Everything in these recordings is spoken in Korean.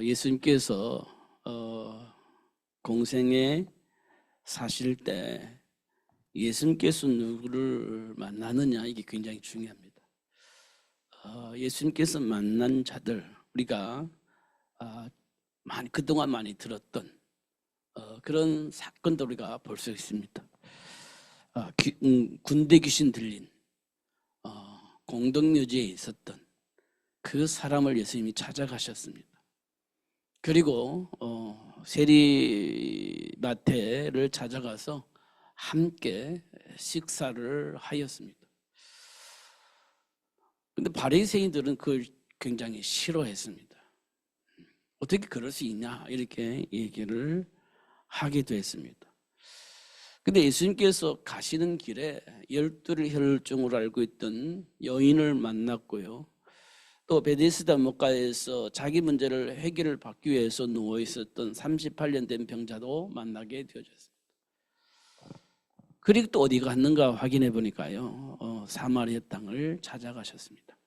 예수님께서 공생에 사실 때 예수님께서 누구를 만나느냐, 이게 굉장히 중요합니다. 예수님께서 만난 자들, 우리가 그동안 많이 들었던 그런 사건도 우리가 볼 수 있습니다. 군대 귀신 들린 공동묘지에 있었던 그 사람을 예수님이 찾아가셨습니다. 그리고 세리마태를 찾아가서 함께 식사를 하였습니다. 근데 바리새인들은 그걸 굉장히 싫어했습니다. 어떻게 그럴 수 있냐, 이렇게 얘기를 하기도 했습니다. 근데 예수님께서 가시는 길에 12를 혈증으로 알고 있던 여인을 만났고요. 또 베데스다 목가에서 자기 문제를 해결을 받기 위해서 누워 있었던 38년 된 병자도 만나게 되어졌습니다. 그리고 또 어디 갔는가 확인해 보니까요, 사마리아 땅을 찾아가셨습니다.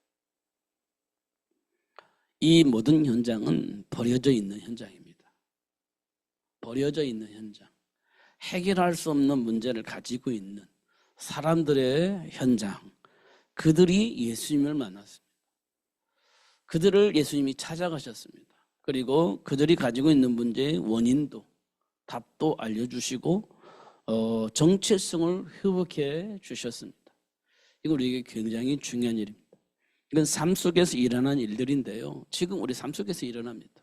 이 모든 현장은 버려져 있는 현장입니다. 버려져 있는 현장, 해결할 수 없는 문제를 가지고 있는 사람들의 현장, 그들이 예수님을 만났습니다. 그들을 예수님이 찾아가셨습니다. 그리고 그들이 가지고 있는 문제의 원인도, 답도 알려주시고 정체성을 회복해 주셨습니다. 이거 우리에게 굉장히 중요한 일입니다. 이건 삶 속에서 일어난 일들인데요, 지금 우리 삶 속에서 일어납니다.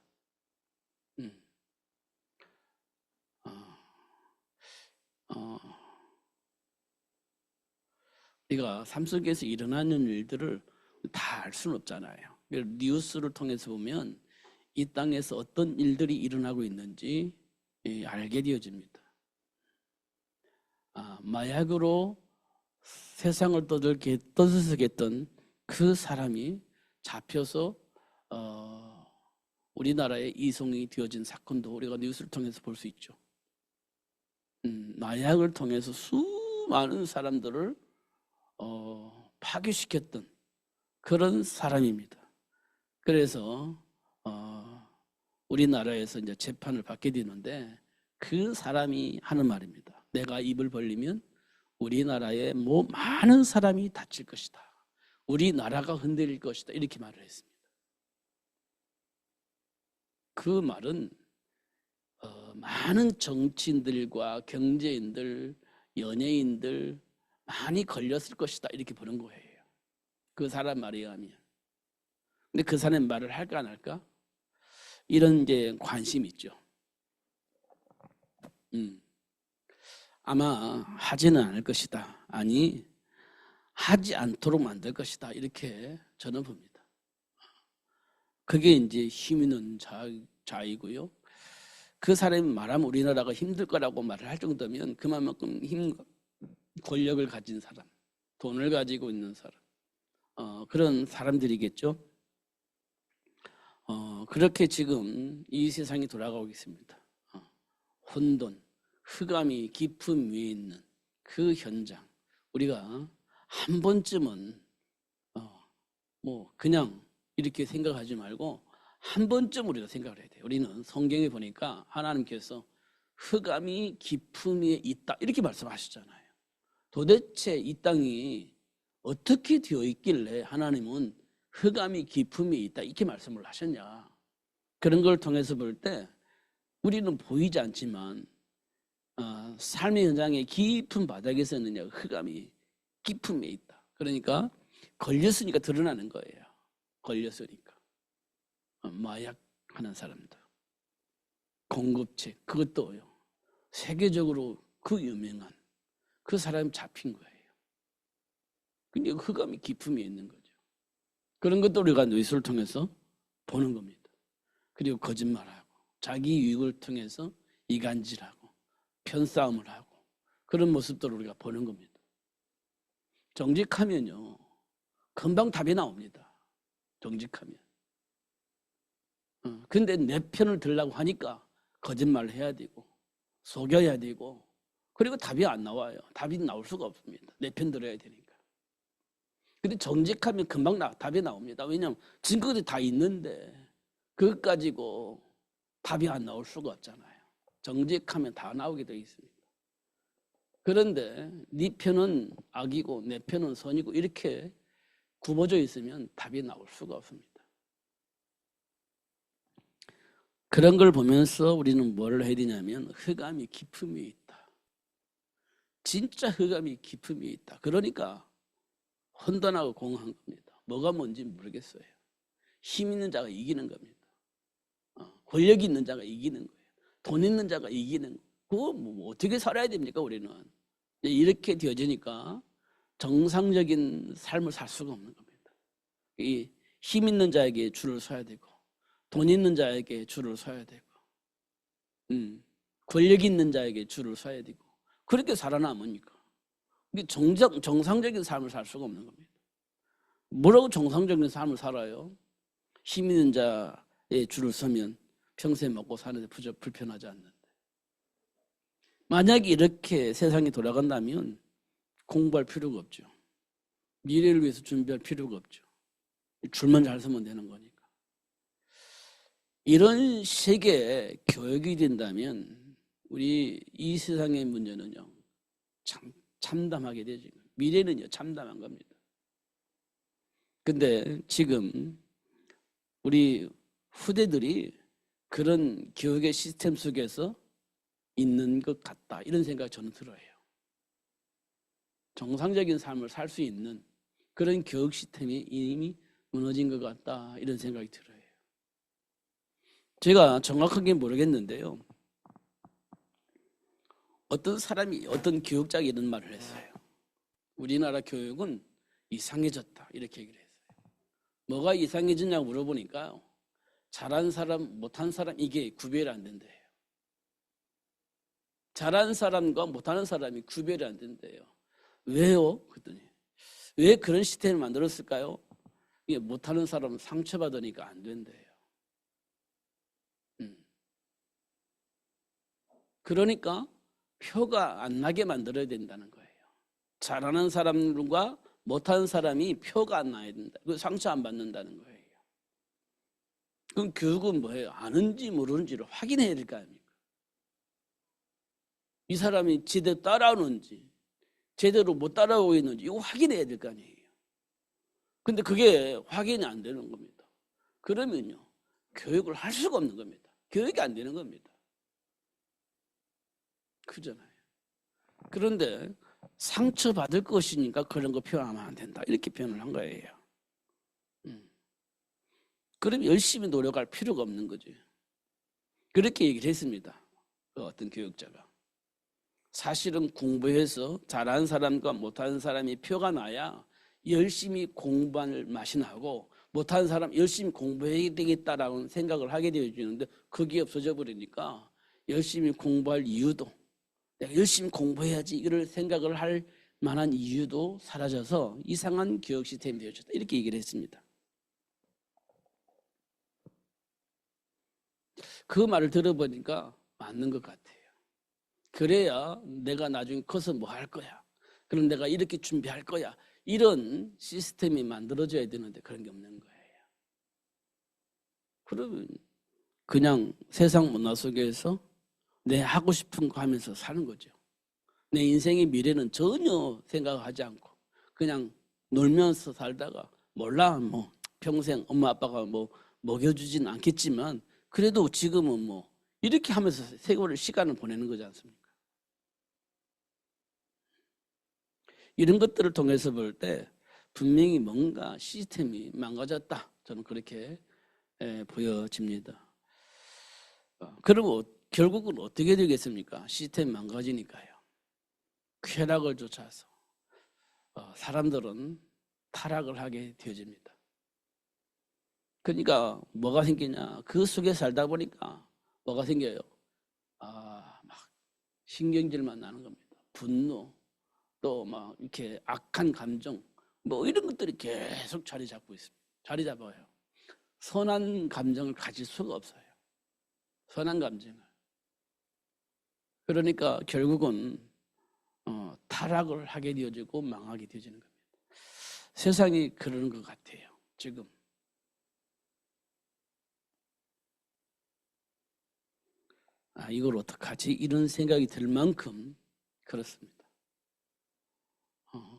우리가 삶 속에서 일어나는 일들을 다 알 수는 없잖아요. 뉴스를 통해서 보면 이 땅에서 어떤 일들이 일어나고 있는지 알게 되어집니다. 마약으로 세상을 떠들썩 했던 그 사람이 잡혀서 우리나라에 이송이 되어진 사건도 우리가 뉴스를 통해서 볼 수 있죠. 마약을 통해서 수많은 사람들을 파괴시켰던 그런 사람입니다. 그래서 우리나라에서 이제 재판을 받게 되는데, 그 사람이 하는 말입니다. 내가 입을 벌리면 우리나라에 많은 사람이 다칠 것이다. 우리나라가 흔들릴 것이다. 이렇게 말을 했습니다. 그 말은 많은 정치인들과 경제인들, 연예인들 많이 걸렸을 것이다, 이렇게 보는 거예요. 그 사람 말에 의하면. 근데 그 사람 말을 할까 안 할까? 이런 이제 관심이 있죠. 아마 하지는 않을 것이다. 아니, 하지 않도록 만들 것이다. 이렇게 저는 봅니다. 그게 이제 힘 있는 자이고요. 그 사람이 말하면 우리나라가 힘들 거라고 말을 할 정도면 그만큼 힘과 권력을 가진 사람, 돈을 가지고 있는 사람, 그런 사람들이겠죠. 그렇게 지금 이 세상이 돌아가고 있습니다. 혼돈, 흑암이 깊음 위에 있는 그 현장, 우리가 한 번쯤은 그냥 이렇게 생각하지 말고 한 번쯤 우리가 생각을 해야 돼요. 우리는 성경에 보니까 하나님께서 흑암이 깊음 위에 있다, 이렇게 말씀하시잖아요. 도대체 이 땅이 어떻게 되어 있길래 하나님은 흑암이 깊음 위에 있다, 이렇게 말씀을 하셨냐. 그런 걸 통해서 볼 때 우리는 보이지 않지만 삶의 현장의 깊은 바닥에서는 흑암이 깊은 위에 있다. 그러니까 걸렸으니까 드러나는 거예요. 걸렸으니까. 마약하는 사람들, 공급책, 그것도요, 세계적으로 그 유명한 그 사람이 잡힌 거예요. 근데 흑암이 깊은 위에 있는 거죠. 그런 것도 우리가 뉴스를 통해서 보는 겁니다. 그리고 거짓말하고 자기 유익을 통해서 이간질하고 편싸움을 하고 그런 모습들을 우리가 보는 겁니다. 정직하면요, 금방 답이 나옵니다. 정직하면. 근데 내 편을 들려고 하니까 거짓말을 해야 되고 속여야 되고, 그리고 답이 안 나와요. 답이 나올 수가 없습니다. 내 편 들어야 되니까. 근데 정직하면 금방 답이 나옵니다. 왜냐하면 증거들이 다 있는데 그것 가지고 답이 안 나올 수가 없잖아요. 정직하면 다 나오게 되어 있습니다. 그런데 네 편은 악이고 내 편은 선이고 이렇게 굽어져 있으면 답이 나올 수가 없습니다. 그런 걸 보면서 우리는 뭘 해야 되냐면 흑암이 깊음이 있다. 진짜 흑암이 깊음이 있다. 그러니까 혼돈하고 공허한 겁니다. 뭐가 뭔지 모르겠어요. 힘 있는 자가 이기는 겁니다. 권력 있는 자가 이기는 거예요. 돈 있는 자가 이기는 거예요. 그거 뭐 어떻게 살아야 됩니까 우리는. 이렇게 되어지니까 정상적인 삶을 살 수가 없는 겁니다. 이 힘 있는 자에게 줄을 서야 되고 돈 있는 자에게 줄을 서야 되고 권력 있는 자에게 줄을 서야 되고 그렇게 살아남으니까 이게 정상적인 삶을 살 수가 없는 겁니다. 뭐라고 정상적인 삶을 살아요? 힘 있는 자의 줄을 서면 평생 먹고 사는데 불편하지 않는데. 만약에 이렇게 세상이 돌아간다면 공부할 필요가 없죠. 미래를 위해서 준비할 필요가 없죠. 줄만 잘 서면 되는 거니까. 이런 식의 교육이 된다면 우리 이 세상의 문제는요 참담하게 되죠. 미래는요 참담한 겁니다. 근데 지금 우리 후대들이 그런 교육의 시스템 속에서 있는 것 같다 이런 생각이 저는 들어요. 정상적인 삶을 살 수 있는 그런 교육 시스템이 이미 무너진 것 같다 이런 생각이 들어요. 제가 정확하게 모르겠는데요. 어떤 사람이 어떤 교육자가 이런 말을 했어요. 우리나라 교육은 이상해졌다 이렇게 얘기를 했어요. 뭐가 이상해졌냐고 물어보니까 잘한 사람 못한 사람 이게 구별이 안 된대요. 잘한 사람과 못하는 사람이 구별이 안 된대요. 왜요? 그랬더니 왜 그런 시스템을 만들었을까요? 이게 못하는 사람은 상처받으니까 안 된대요. 그러니까 표가 안 나게 만들어야 된다는 거예요. 잘하는 사람과 못하는 사람이 표가 안 나야 된다. 그 상처 안 받는다는 거예요. 그럼 교육은 뭐예요? 아는지 모르는지를 확인해야 될 거 아닙니까? 이 사람이 제대로 따라오는지 제대로 못 따라오고 있는지 이거 확인해야 될 거 아니에요. 근데 그게 확인이 안 되는 겁니다. 그러면요 교육을 할 수가 없는 겁니다. 교육이 안 되는 겁니다. 그잖아요. 그런데 상처받을 것이니까 그런 거 표현하면 안 된다 이렇게 표현을 한 거예요. 그럼 열심히 노력할 필요가 없는 거죠. 그렇게 얘기를 했습니다. 그 어떤 교육자가. 사실은 공부해서 잘하는 사람과 못하는 사람이 표가 나야 열심히 공부할 맛이 나고 못하는 사람 열심히 공부해야 되겠다라는 생각을 하게 되어지는데 그게 없어져 버리니까 열심히 공부할 이유도 내가 열심히 공부해야지 이럴 생각을 할 만한 이유도 사라져서 이상한 교육 시스템이 되어졌다 이렇게 얘기를 했습니다. 그 말을 들어보니까 맞는 것 같아요. 그래야 내가 나중에 커서 뭐 할 거야. 그럼 내가 이렇게 준비할 거야. 이런 시스템이 만들어져야 되는데 그런 게 없는 거예요. 그러면 그냥 세상 문화 속에서 내 하고 싶은 거 하면서 사는 거죠. 내 인생의 미래는 전혀 생각하지 않고 그냥 놀면서 살다가 몰라 뭐 평생 엄마 아빠가 뭐 먹여주진 않겠지만 그래도 지금은 뭐 이렇게 하면서 세월을 시간을 보내는 거지 않습니까? 이런 것들을 통해서 볼 때 분명히 뭔가 시스템이 망가졌다. 저는 그렇게 보여집니다. 그리고 결국은 어떻게 되겠습니까? 시스템이 망가지니까요. 쾌락을 쫓아서 사람들은 타락을 하게 되어집니다. 그러니까 뭐가 생기냐? 그 속에 살다 보니까 뭐가 생겨요? 막 신경질만 나는 겁니다. 분노, 또 막 이렇게 악한 감정, 뭐 이런 것들이 계속 자리 잡고 있습니다. 자리 잡아요. 선한 감정을 가질 수가 없어요. 선한 감정을. 그러니까 결국은 타락을 하게 되어지고 망하게 되어지는 겁니다. 세상이 그러는 것 같아요. 지금. 이걸 어떡하지? 이런 생각이 들 만큼 그렇습니다.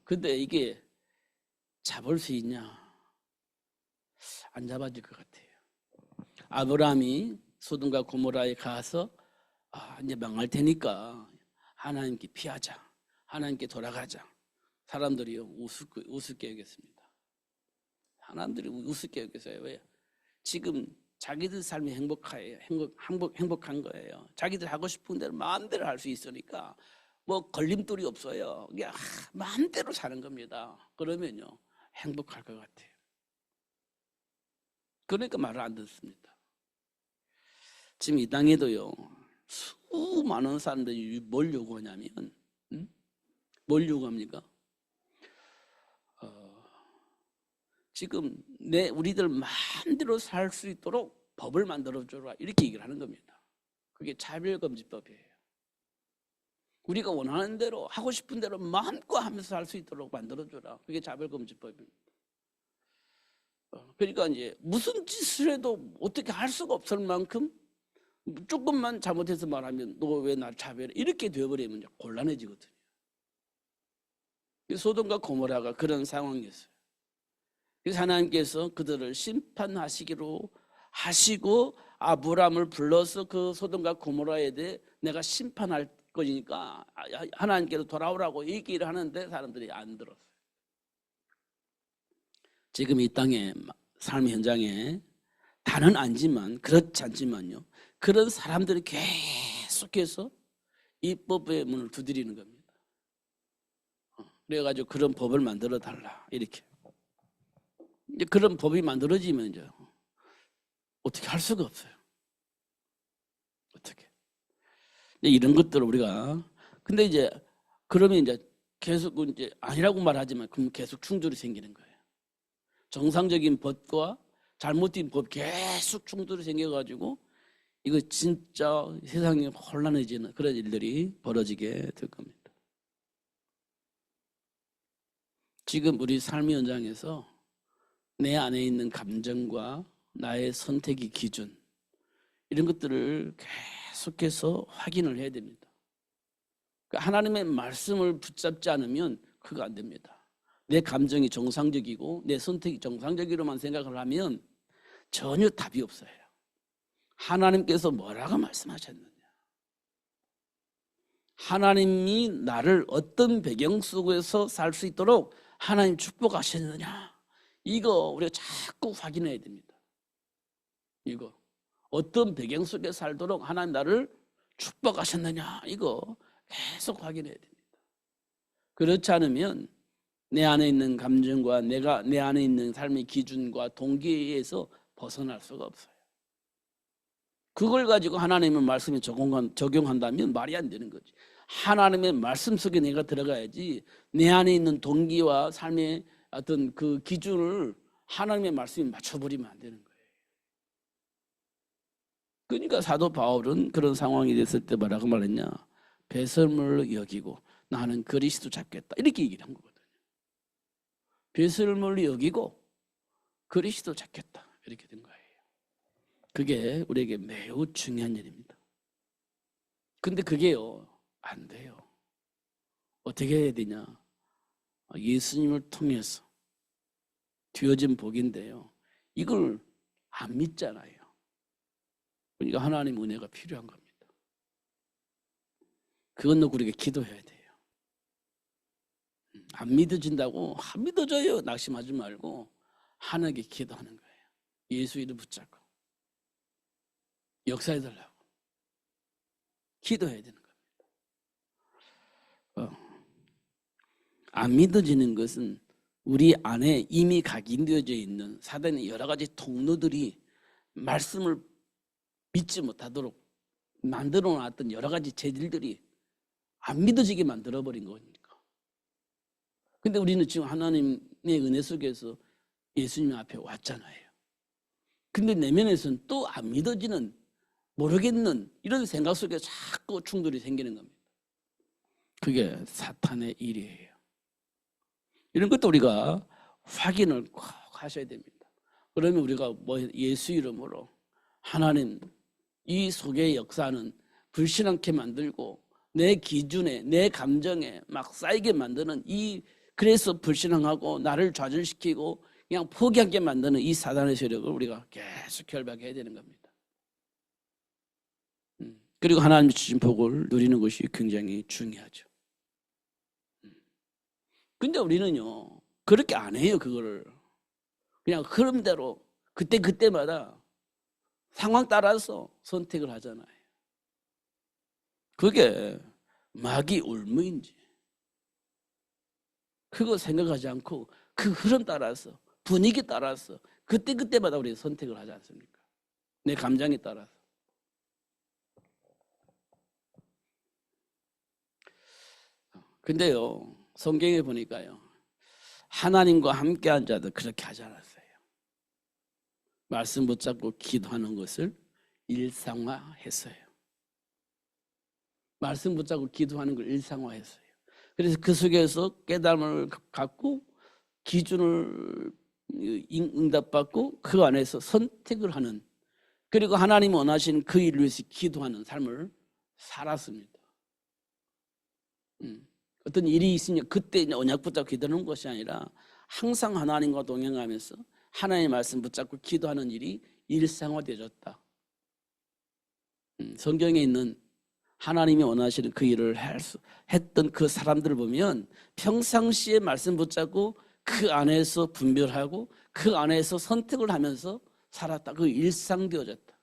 근데 이게 잡을 수 있냐? 안 잡아질 것 같아요. 아브라함이 소돔과 고모라에 가서 이제 망할 테니까 하나님께 피하자. 하나님께 돌아가자. 사람들이 우습게 여겼습니다. 사람들이 우습게 여겼어요. 왜? 지금 자기들 삶이 행복한 거예요. 자기들 하고 싶은 대로 마음대로 할 수 있으니까 뭐 걸림돌이 없어요. 그냥 마음대로 사는 겁니다. 그러면요 행복할 것 같아요. 그러니까 말을 안 듣습니다. 지금 이 땅에도요 수많은 사람들이 뭘 요구하냐면 뭘 요구합니까? 지금 우리들 마음대로 살 수 있도록 법을 만들어줘라 이렇게 얘기를 하는 겁니다. 그게 차별금지법이에요. 우리가 원하는 대로 하고 싶은 대로 마음껏 하면서 살 수 있도록 만들어줘라. 그게 차별금지법입니다. 그러니까 이제 무슨 짓을 해도 어떻게 할 수가 없을 만큼 조금만 잘못해서 말하면 너 왜 날 차별해? 이렇게 되어버리면 곤란해지거든요. 소돔과 고모라가 그런 상황이었어요. 그래서 하나님께서 그들을 심판하시기로 하시고 아브라함을 불러서 그 소돔과 고모라에 대해 내가 심판할 거니까 하나님께서 돌아오라고 얘기를 하는데 사람들이 안 들었어요. 지금 이 땅의 삶 현장에 다는 아니지만 그렇지 않지만요 그런 사람들이 계속해서 이 법의 문을 두드리는 겁니다. 그래가지고 그런 법을 만들어 달라 이렇게. 이제 그런 법이 만들어지면 이제 어떻게 할 수가 없어요. 어떻게? 이런 것들을 우리가 근데 이제 그러면 이제 계속 이제 아니라고 말하지만 그럼 계속 충돌이 생기는 거예요. 정상적인 법과 잘못된 법 계속 충돌이 생겨가지고 이거 진짜 세상이 혼란해지는 그런 일들이 벌어지게 될 겁니다. 지금 우리 삶의 현장에서 내 안에 있는 감정과 나의 선택의 기준 이런 것들을 계속해서 확인을 해야 됩니다. 하나님의 말씀을 붙잡지 않으면 그거 안 됩니다. 내 감정이 정상적이고 내 선택이 정상적이로만 생각을 하면 전혀 답이 없어요. 하나님께서 뭐라고 말씀하셨느냐? 하나님이 나를 어떤 배경 속에서 살 수 있도록 하나님 축복하셨느냐? 이거 우리가 자꾸 확인해야 됩니다. 이거 어떤 배경 속에 살도록 하나님 나를 축복하셨느냐? 이거 계속 확인해야 됩니다. 그렇지 않으면 내 안에 있는 감정과 내 안에 있는 삶의 기준과 동기에서 벗어날 수가 없어요. 그걸 가지고 하나님의 말씀에 적용한다면 말이 안 되는 거지. 하나님의 말씀 속에 내가 들어가야지 내 안에 있는 동기와 삶의 어떤 그 기준을 하나님의 말씀에 맞춰버리면 안 되는 거예요. 그러니까 사도 바울은 그런 상황이 됐을 때 뭐라고 말했냐? 배설물로 여기고 나는 그리스도 잡겠다 이렇게 얘기를 한 거거든요. 배설물로 여기고 그리스도 잡겠다 이렇게 된 거예요. 그게 우리에게 매우 중요한 일입니다. 근데 그게요 안 돼요. 어떻게 해야 되냐? 예수님을 통해서 주어진 복인데요 이걸 안 믿잖아요. 그러니까 하나님 은혜가 필요한 겁니다. 그건 놓고 우리가 기도해야 돼요. 안 믿어진다고 안 믿어져요 낙심하지 말고 하나님께 기도하는 거예요. 예수 이름 붙잡고 역사해달라고 기도해야 되는 겁니다. 안 믿어지는 것은 우리 안에 이미 각인되어져 있는 사단의 여러 가지 통로들이 말씀을 믿지 못하도록 만들어 놨던 여러 가지 재질들이 안 믿어지게 만들어버린 거니까. 근데 우리는 지금 하나님의 은혜 속에서 예수님 앞에 왔잖아요. 근데 내면에서는 또 안 믿어지는 모르겠는 이런 생각 속에 자꾸 충돌이 생기는 겁니다. 그게 사탄의 일이에요. 이런 것도 우리가 확인을 꼭 하셔야 됩니다. 그러면 우리가 예수 이름으로 하나님 이 속의 역사는 불신앙케 만들고 내 기준에 내 감정에 막 쌓이게 만드는 그래서 불신앙하고 나를 좌절시키고 그냥 포기하게 만드는 이 사단의 세력을 우리가 계속 결박해야 되는 겁니다. 그리고 하나님이 주신 복을 누리는 것이 굉장히 중요하죠. 근데 우리는요 그렇게 안 해요. 그거를 그냥 흐름대로 그때마다 상황 따라서 선택을 하잖아요. 그게 마귀 울무인지 그거 생각하지 않고 그 흐름 따라서 분위기 따라서 그때마다 우리가 선택을 하지 않습니까? 내 감정에 따라서. 근데요 성경에 보니까요 하나님과 함께한 자들 그렇게 하지 않았어요. 말씀 붙잡고 기도하는 것을 일상화했어요. 말씀 붙잡고 기도하는 걸 일상화했어요. 그래서 그 속에서 깨달음을 갖고 기준을 응답받고 그 안에서 선택을 하는 그리고 하나님 원하시는 그 일을 위해서 기도하는 삶을 살았습니다. 어떤 일이 있으니 그때 언약 붙잡고 기도하는 것이 아니라 항상 하나님과 동행하면서 하나님의 말씀 붙잡고 기도하는 일이 일상화되어졌다. 성경에 있는 하나님이 원하시는 그 일을 했던 그 사람들을 보면 평상시에 말씀 붙잡고 그 안에서 분별하고 그 안에서 선택을 하면서 살았다. 그 일상되어졌다.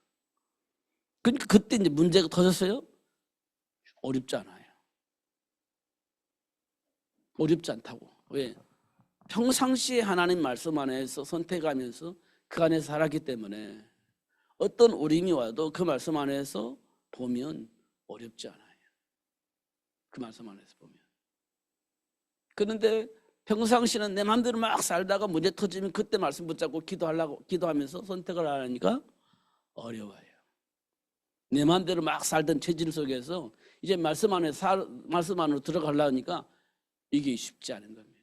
그러니까 그때 이제 문제가 터졌어요? 어렵지 않아요. 어렵지 않다고. 왜? 평상시에 하나님 말씀 안에서 선택하면서 그 안에서 살았기 때문에 어떤 어림이 와도 그 말씀 안에서 보면 어렵지 않아요. 그 말씀 안에서 보면. 그런데 평상시는 내 마음대로 막 살다가 문제 터지면 그때 말씀 붙잡고 기도하면서 선택을 하니까 어려워요. 내 마음대로 막 살던 체질 속에서 이제 말씀 안으로 들어가려니까 이게 쉽지 않은 겁니다.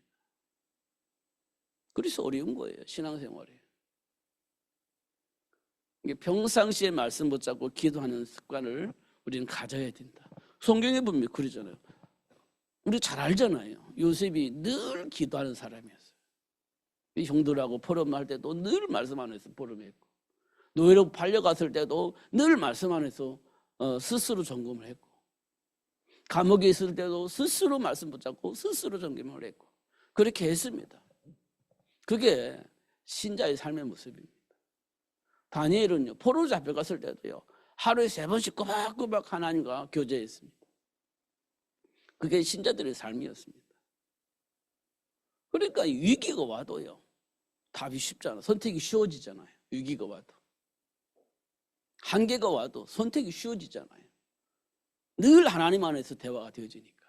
그래서 어려운 거예요. 신앙생활이. 이게 평상시에 말씀 붙잡고 기도하는 습관을 우리는 가져야 된다. 성경에 보면 그러잖아요. 우리 잘 알잖아요. 요셉이 늘 기도하는 사람이었어요. 형들하고 포럼할 때도 늘 말씀 안에서 포럼했고 노예로 팔려갔을 때도 늘 말씀 안에서 스스로 점검을 했고 감옥에 있을 때도 스스로 말씀 붙잡고 스스로 점검을 했고 그렇게 했습니다. 그게 신자의 삶의 모습입니다. 다니엘은요 포로로 잡혀갔을 때도요 하루에 3번씩 꼬박꼬박 하나님과 교제했습니다. 그게 신자들의 삶이었습니다. 그러니까 위기가 와도요 답이 쉽잖아. 선택이 쉬워지잖아요. 위기가 와도 한계가 와도 선택이 쉬워지잖아요. 늘 하나님 안에서 대화가 되어지니까.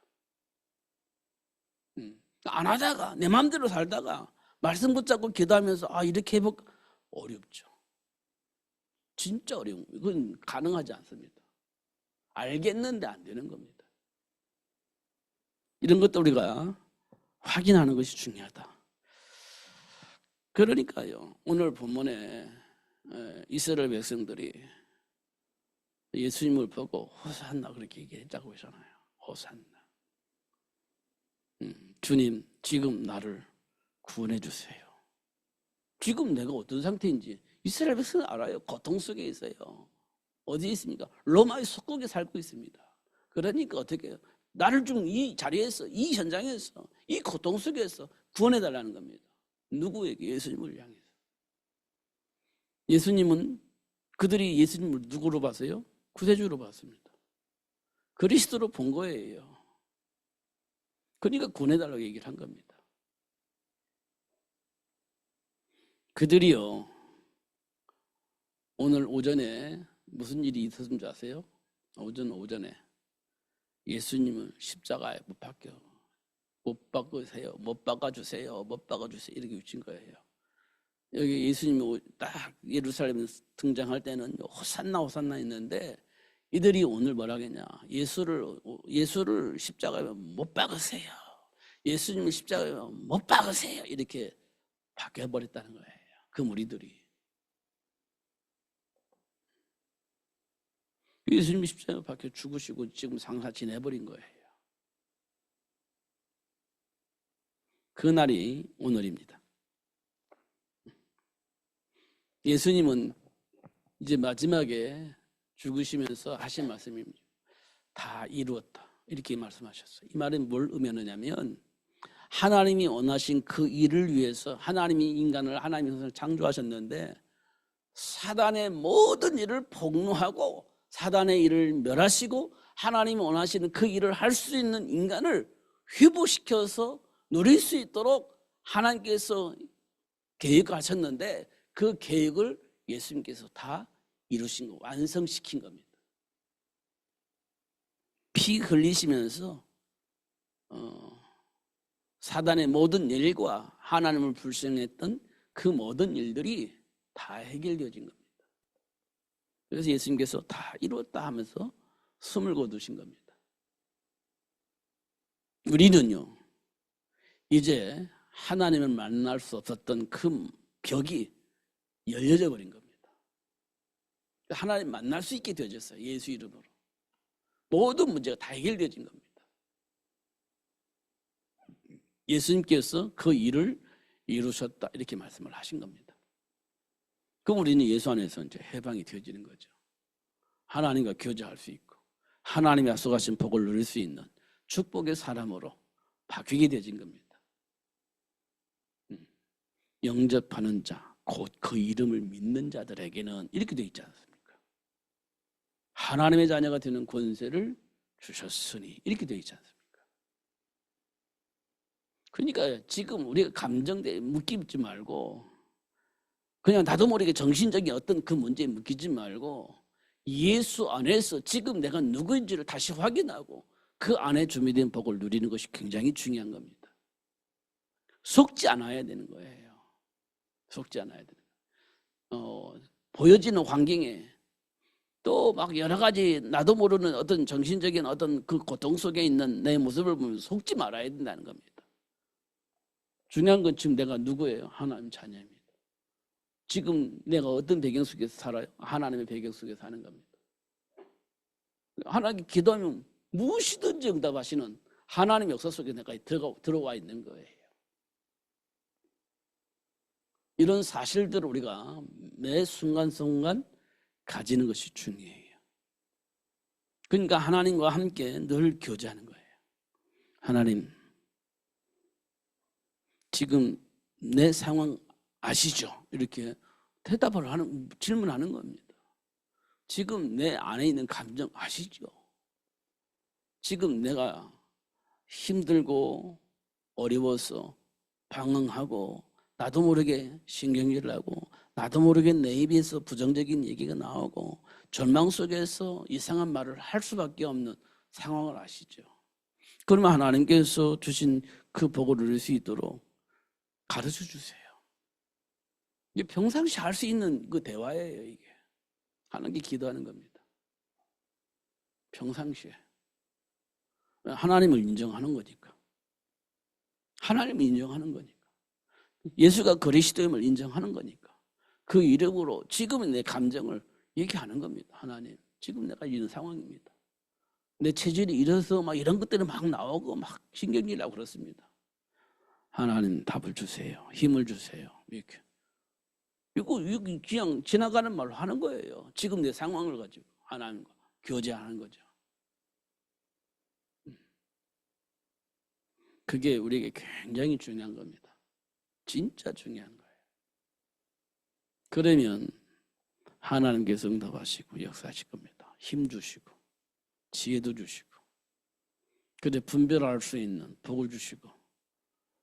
안 하다가 내 마음대로 살다가 말씀 붙잡고 기도하면서 이렇게 해볼까? 어렵죠. 진짜 어려운 거예요. 그건 가능하지 않습니다. 알겠는데 안 되는 겁니다. 이런 것도 우리가 확인하는 것이 중요하다. 그러니까요. 오늘 본문에 이스라엘 백성들이 예수님을 보고 호산나 그렇게 얘기했다고 하잖아요. 호산나. 주님 지금 나를 구원해 주세요. 지금 내가 어떤 상태인지 이스라엘 백성은 알아요. 고통 속에 있어요. 어디에 있습니까? 로마의 속국에 살고 있습니다. 그러니까 어떻게 해요? 나를 좀 이 자리에서 이 현장에서 이 고통 속에서 구원해 달라는 겁니다. 누구에게? 예수님을 향해서. 예수님은 그들이 예수님을 누구로 봤어요? 구세주로 봤습니다. 그리스도로 본 거예요. 그러니까 구원해달라고 얘기를 한 겁니다. 그들이요 오늘 오전에 무슨 일이 있었는지 아세요? 오전에 예수님을 십자가에 못 박으세요. 못 박아주세요. 못 박아주세요. 이렇게 외친 거예요. 여기 예수님이 딱 예루살렘에 등장할 때는 호산나 호산나 했는데 이들이 오늘 뭐라 했냐? 예수를 십자가에 못 박으세요. 예수님을 십자가에 못 박으세요. 이렇게 바뀌어버렸다는 거예요. 그 무리들이. 예수님이 십자가 박혀 죽으시고 지금 상사 지내버린 거예요. 그 날이 오늘입니다. 예수님은 이제 마지막에 죽으시면서 하신 말씀입니다. 다 이루었다. 이렇게 말씀하셨어요. 이 말은 뭘 의미하느냐면 하나님이 원하신 그 일을 위해서 하나님이 인간을 하나님의 형상을 창조하셨는데 사단의 모든 일을 폭로하고 사단의 일을 멸하시고 하나님이 원하시는 그 일을 할 수 있는 인간을 회복시켜서 누릴 수 있도록 하나님께서 계획하셨는데 그 계획을 예수님께서 다 이루신 거, 완성시킨 겁니다. 피 흘리시면서 사단의 모든 일과 하나님을 불신했던 그 모든 일들이 다 해결되어진 겁니다. 그래서 예수님께서 다 이루었다 하면서 숨을 거두신 겁니다. 우리는요, 이제 하나님을 만날 수 없었던 그 벽이 열려져 버린 겁니다. 하나님 만날 수 있게 되어졌어요. 예수 이름으로. 모든 문제가 다 해결되어진 겁니다. 예수님께서 그 일을 이루셨다 이렇게 말씀을 하신 겁니다. 그럼 우리는 예수 안에서 이제 해방이 되어지는 거죠. 하나님과 교제할 수 있고 하나님의 약속하신 복을 누릴 수 있는 축복의 사람으로 바뀌게 되어진 겁니다. 영접하는 자, 곧 그 이름을 믿는 자들에게는 이렇게 되어 있지 않습니까? 하나님의 자녀가 되는 권세를 주셨으니 이렇게 되어 있지 않습니까? 그러니까 지금 우리가 감정대에 묶이지 말고 그냥 나도 모르게 정신적인 어떤 그 문제에 묶이지 말고 예수 안에서 지금 내가 누구인지를 다시 확인하고 그 안에 준비된 복을 누리는 것이 굉장히 중요한 겁니다. 속지 않아야 되는 거예요. 속지 않아야 되는 거예요. 보여지는 환경에 또 막 여러 가지 나도 모르는 어떤 정신적인 어떤 그 고통 속에 있는 내 모습을 보면 속지 말아야 된다는 겁니다. 중요한 건 지금 내가 누구예요? 하나님 자녀입니다. 지금 내가 어떤 배경 속에서 살아요? 하나님의 배경 속에서 사는 겁니다. 하나님께 기도하면 무엇이든지 응답하시는 하나님의 역사 속에 내가 들어와 있는 거예요. 이런 사실들을 우리가 매 순간순간 가지는 것이 중요해요. 그러니까 하나님과 함께 늘 교제하는 거예요. 하나님, 지금 내 상황 아시죠? 이렇게 대답을 하는, 질문하는 겁니다. 지금 내 안에 있는 감정 아시죠? 지금 내가 힘들고 어려워서 방황하고 나도 모르게 신경질을 하고 나도 모르게 내 입에서 부정적인 얘기가 나오고 절망 속에서 이상한 말을 할 수밖에 없는 상황을 아시죠? 그러면 하나님께서 주신 그 복을 누릴 수 있도록 가르쳐 주세요. 이게 평상시 할 수 있는 그 대화예요. 이게 하나님께 기도하는 겁니다. 평상시에 하나님을 인정하는 거니까. 하나님을 인정하는 거니까. 예수가 그리스도임을 인정하는 거니까. 그 이름으로 지금의 내 감정을 얘기하는 겁니다. 하나님, 지금 내가 이런 상황입니다. 내 체질이 이래서 막 이런 것들이 막 나오고 막 신경질 나고 그렇습니다. 하나님 답을 주세요. 힘을 주세요. 이렇게. 이거 그냥 지나가는 말로 하는 거예요. 지금 내 상황을 가지고 하나님과 교제하는 거죠. 그게 우리에게 굉장히 중요한 겁니다. 진짜 중요한 거예요. 그러면 하나님께서 응답하시고 역사하실 겁니다. 힘 주시고 지혜도 주시고 그래 분별할 수 있는 복을 주시고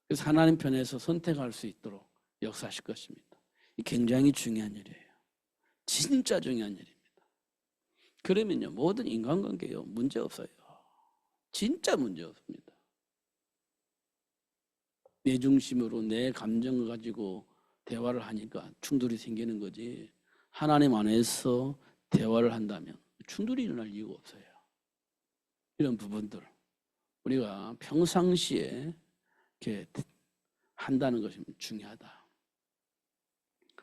그래서 하나님 편에서 선택할 수 있도록 역사하실 것입니다. 굉장히 중요한 일이에요. 진짜 중요한 일입니다. 그러면요 모든 인간관계요 문제 없어요. 진짜 문제 없습니다. 내 중심으로 내 감정을 가지고 대화를 하니까 충돌이 생기는 거지. 하나님 안에서 대화를 한다면 충돌이 일어날 이유가 없어요. 이런 부분들 우리가 평상시에 이렇게 한다는 것이 중요하다.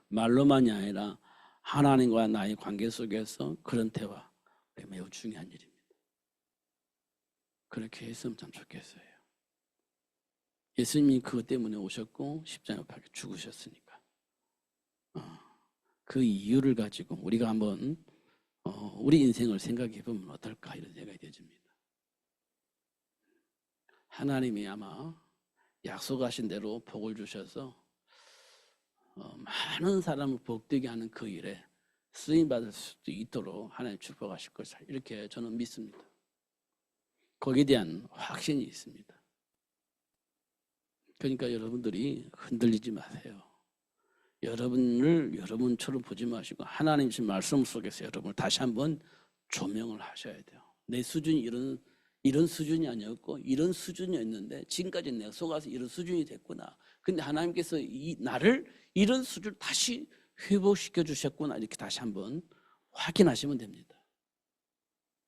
말로만이 아니라 하나님과 나의 관계 속에서 그런 대화 매우 중요한 일입니다. 그렇게 했으면 참 좋겠어요. 예수님이 그것 때문에 오셨고 십자가에 못 박혀 죽으셨으니까 그 이유를 가지고 우리가 한번 우리 인생을 생각해 보면 어떨까 이런 생각이 되집니다. 하나님이 아마 약속하신 대로 복을 주셔서 많은 사람을 복되게 하는 그 일에 쓰임받을 수도 있도록 하나님 축복하실 것을 이렇게 저는 믿습니다. 거기에 대한 확신이 있습니다. 그러니까 여러분들이 흔들리지 마세요. 여러분을 여러분처럼 보지 마시고 하나님 신 말씀 속에서 여러분을 다시 한번 조명을 하셔야 돼요. 내 수준이 이런 수준이 아니었고 이런 수준이었는데 지금까지 내가 속아서 이런 수준이 됐구나. 근데 하나님께서 나를 이런 수준을 다시 회복시켜 주셨구나. 이렇게 다시 한번 확인하시면 됩니다.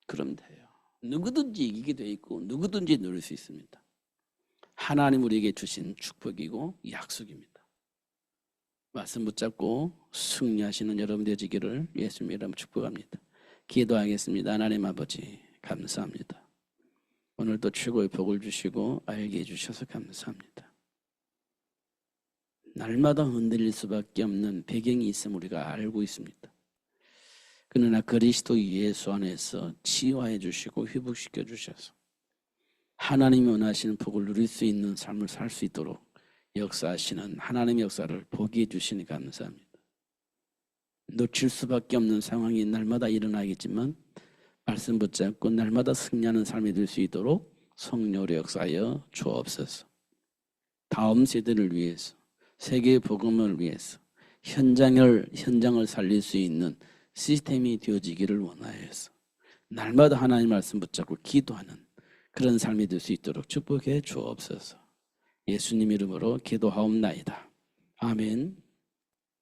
그러면 돼요. 누구든지 이기게 돼 있고 누구든지 누릴 수 있습니다. 하나님 우리에게 주신 축복이고 약속입니다. 말씀 붙잡고 승리하시는 여러분 되시기를 예수님 이름으로 축복합니다. 기도하겠습니다. 하나님 아버지 감사합니다. 오늘도 최고의 복을 주시고 알게 해주셔서 감사합니다. 날마다 흔들릴 수밖에 없는 배경이 있음을 우리가 알고 있습니다. 그러나 그리스도 예수 안에서 치유해 주시고 회복시켜 주셔서 하나님이 원하시는 복을 누릴 수 있는 삶을 살 수 있도록 역사하시는 하나님의 역사를 보게 해주시니 감사합니다. 놓칠 수밖에 없는 상황이 날마다 일어나겠지만 말씀 붙잡고 날마다 승리하는 삶이 될 수 있도록 성령으로 역사하여 주옵소서. 다음 세대를 위해서 세계의 복음을 위해서 현장을 살릴 수 있는 시스템이 되어지기를 원하여서 날마다 하나님 말씀 붙잡고 기도하는 그런 삶이 될 수 있도록 축복해 주옵소서. 예수님 이름으로 기도하옵나이다. 아멘.